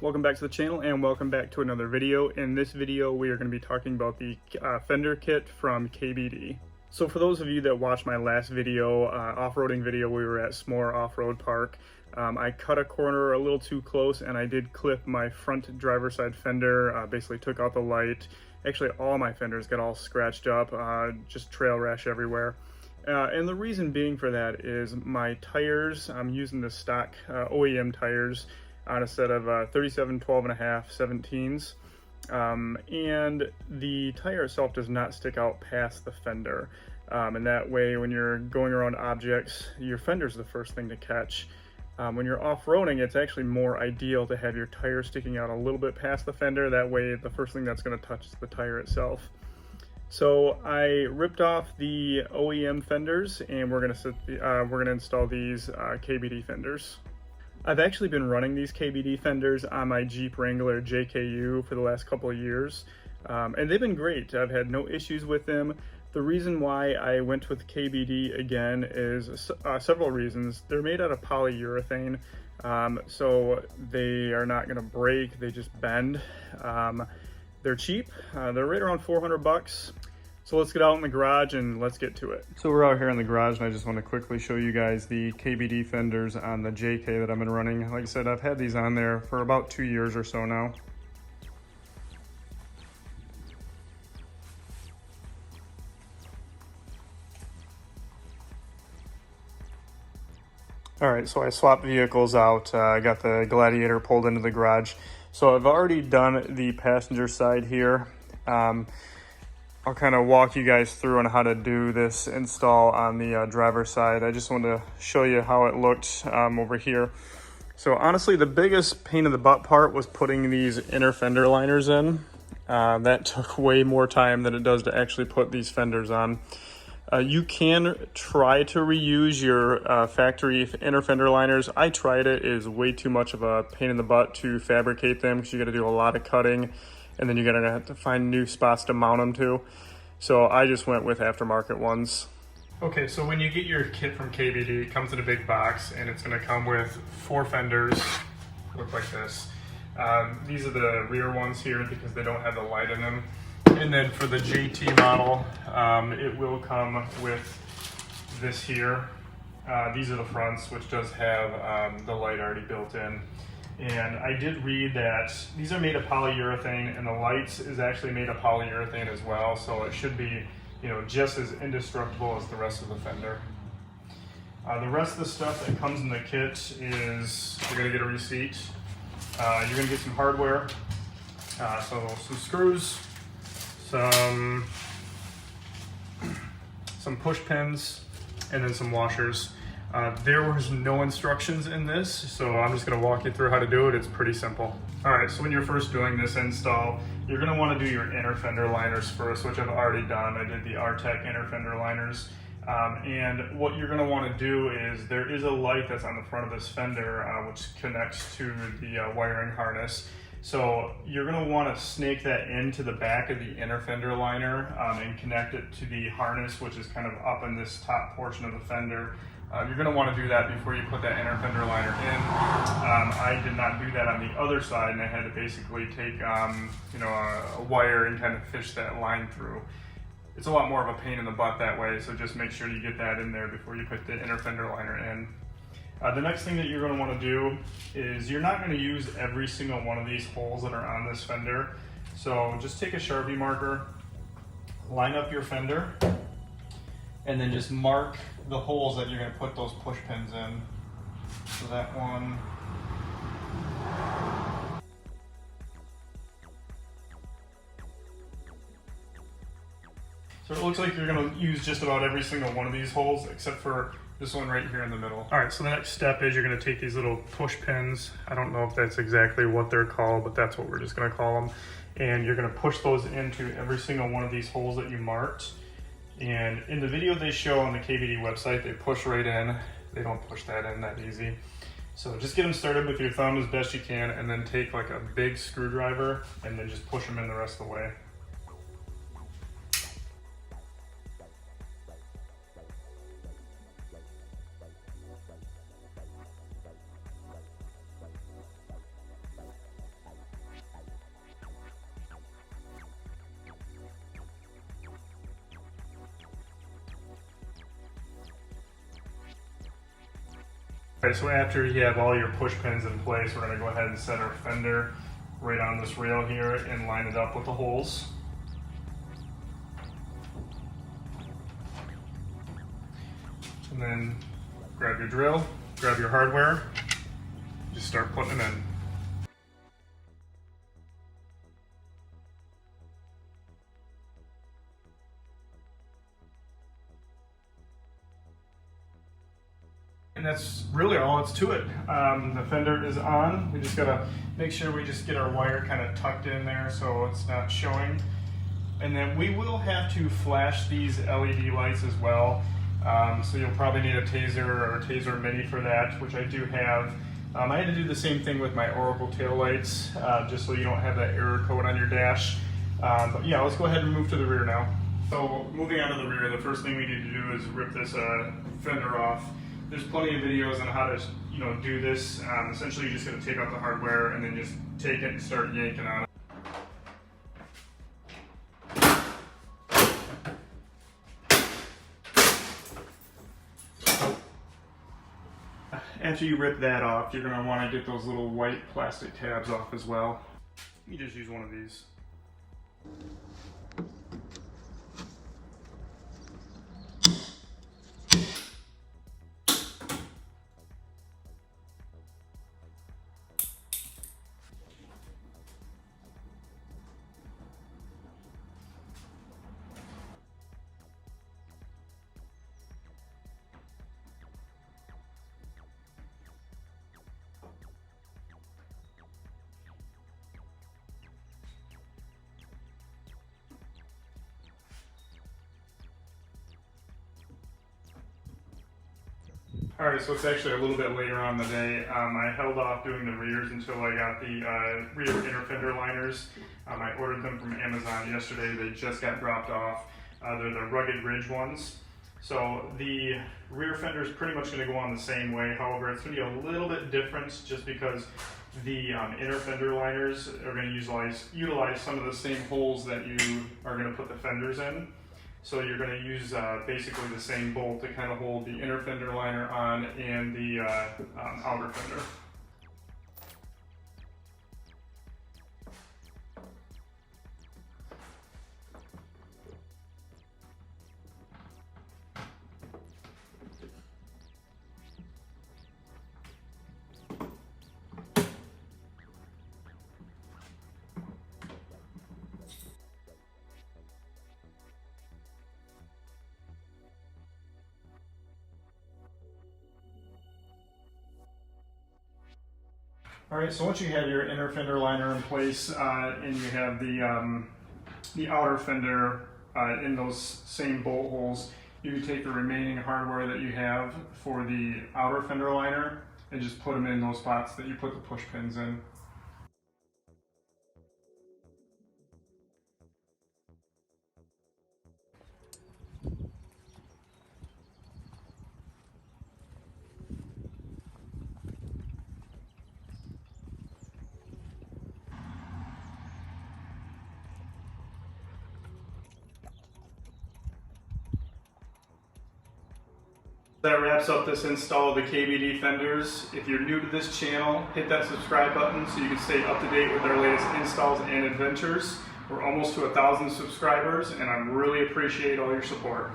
welcome back to the channel and welcome back to another video. In this video we are going to be talking about the fender kit from KBD. So for those of you that watched my last video, off-roading video, we were at S'more Off-Road Park. I cut a corner a little too close and I did clip my front driver's side fender, basically took out the light. Actually all my fenders got all scratched up, just trail rash everywhere. And the reason being for that is my tires, I'm using the stock OEM tires on a set of 37 12.5 17s, and the tire itself does not stick out past the fender, and that way when you're going around objects, your fender's the first thing to catch. When you're off-roading, it's actually more ideal to have your tire sticking out a little bit past the fender. That way the first thing that's going to touch is the tire itself. So I ripped off the OEM fenders and we're going to install these KBD fenders. I've actually been running these KBD fenders on my Jeep Wrangler JKU for the last couple of years, and they've been great. I've had no issues with them. The reason why I went with KBD again is several reasons. They're made out of polyurethane, so they are not going to break, they just bend. They're cheap, they're right around 400 bucks. So let's get out in the garage and let's get to it. So we're out here in the garage and I just want to quickly show you guys the KBD fenders on the JK that I've been running. Like I said, I've had these on there for about 2 years or so now. All right, so I swapped vehicles out. I got the Gladiator pulled into the garage. So I've already done the passenger side here. I'll kind of walk you guys through on how to do this install on the driver's side. I just wanted to show you how it looked over here. So honestly, the biggest pain in the butt part was putting these inner fender liners in. That took way more time than it does to actually put these fenders on. You can try to reuse your factory inner fender liners. I tried it. It is way too much of a pain in the butt to fabricate them because you got to do a lot of cutting and then you're gonna have to find new spots to mount them to. So I just went with aftermarket ones. Okay, so when you get your kit from KBD, it comes in a big box and it's gonna come with 4 fenders, look like this. These are the rear ones here because they don't have the light in them. And then for the JT model, it will come with this here. These are the fronts, which does have the light already built in. And I did read that these are made of polyurethane and the lights is actually made of polyurethane as well. So it should be, you know, just as indestructible as the rest of the fender. The rest of the stuff that comes in the kit is, you're gonna get a receipt. You're gonna get some hardware. So some screws, some push pins, and then some washers. There was no instructions in this, so I'm just going to walk you through how to do it. It's pretty simple. Alright, so when you're first doing this install, you're going to want to do your inner fender liners first, which I've already done. I did the Artec inner fender liners. And what you're going to want to do is, there is a light that's on the front of this fender, which connects to the wiring harness. So you're going to want to snake that into the back of the inner fender liner and connect it to the harness, which is kind of up in this top portion of the fender. You're going to want to do that before you put that inner fender liner in. I did not do that on the other side, and I had to basically take you know, a wire and kind of fish that line through. It's a lot more of a pain in the butt that way, so just make sure you get that in there before you put the inner fender liner in. The next thing that you're going to want to do is, you're not going to use every single one of these holes that are on this fender. So just take a Sharpie marker, line up your fender, and then just mark the holes that you're going to put those push pins in. So that one. So it looks like you're going to use just about every single one of these holes except for this one right here in the middle. All right, so the next step is you're going to take these little push pins. I don't know if that's exactly what they're called, but that's what we're just going to call them. And you're going to push those into every single one of these holes that you marked. And in the video they show on the KBD website, they push right in. They don't push that in that easy. So just get them started with your thumb as best you can, and then take like a big screwdriver and then just push them in the rest of the way. Okay, so after you have all your push pins in place, we're going to go ahead and set our fender right on this rail here and line it up with the holes. And then grab your drill, grab your hardware, just start putting them in. And that's really all it's to it. The fender is on. We just gotta make sure we just get our wire kind of tucked in there so it's not showing. And then we will have to flash these LED lights as well. So you'll probably need a taser or a taser mini for that, which I do have. I had to do the same thing with my Oracle tail lights, just so you don't have that error code on your dash. But yeah, let's go ahead and move to the rear now. So moving on to the rear, the first thing we need to do is rip this fender off. There's plenty of videos on how to, do this. Essentially, you're just going to take out the hardware and then just take it and start yanking on it. After you rip that off, you're going to want to get those little white plastic tabs off as well. You just use one of these. Alright, so it's actually a little bit later on in the day. I held off doing the rears until I got the rear inner fender liners. I ordered them from Amazon yesterday. They just got dropped off. They're the rugged ridge ones. So the rear fender is pretty much going to go on the same way. However, it's going to be a little bit different just because the inner fender liners are going to utilize some of the same holes that you are going to put the fenders in. So you're going to use basically the same bolt to kind of hold the inner fender liner on and the outer fender. Alright, so once you have your inner fender liner in place and you have the outer fender in those same bolt holes, you can take the remaining hardware that you have for the outer fender liner and just put them in those spots that you put the push pins in. That wraps up this install of the KBD fenders. If you're new to this channel, hit that subscribe button so you can stay up to date with our latest installs and adventures. We're almost to 1,000 subscribers and I really appreciate all your support.